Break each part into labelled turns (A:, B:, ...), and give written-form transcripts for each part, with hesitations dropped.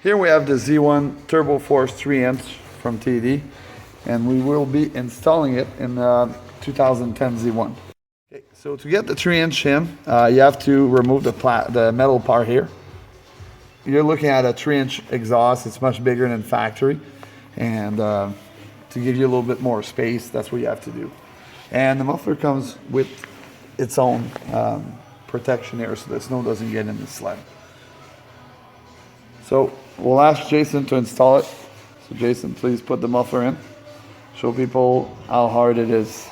A: Here we have the Z1 TurboForce 3-inch from TD, and we will be installing it in 2010 Z1. Okay, so to get the 3-inch in, you have to remove the metal part here. You're looking at a 3-inch exhaust. It's much bigger than factory, and to give you a little bit more space, that's what you have to do. And the muffler comes with its own protection here, so the snow doesn't get in the sled. So we'll ask Jason to install it. So Jason, please put the muffler in. Show people how hard it is.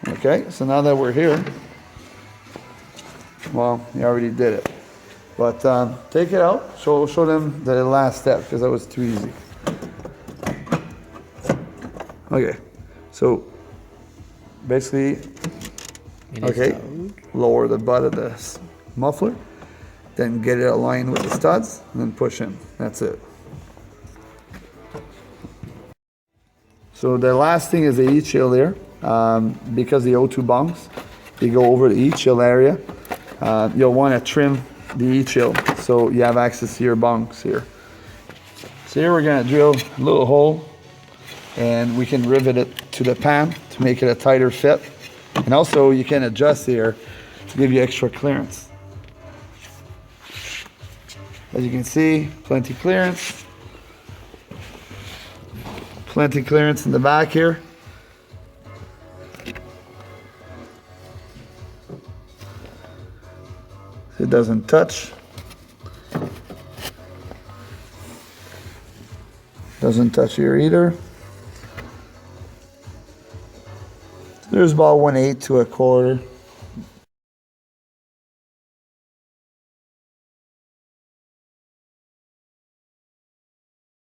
A: Okay, so now that we're here, well, you already did it. But take it out, show them the last step, because that was too easy. Okay, so basically, okay, lower the butt of the muffler, then get it aligned with the studs, and then push in. That's it. So the last thing is the heat shield here. Because the O2 bunks, they go over the heat shield area. You'll want to trim the heat shield so you have access to your bunks here. So here we're going to drill a little hole, and we can rivet it to the pan to make it a tighter fit. And also you can adjust here to give you extra clearance. As you can see, plenty clearance. Plenty clearance in the back here. It doesn't touch. Doesn't touch here either. There's about 1/8 to 1/4.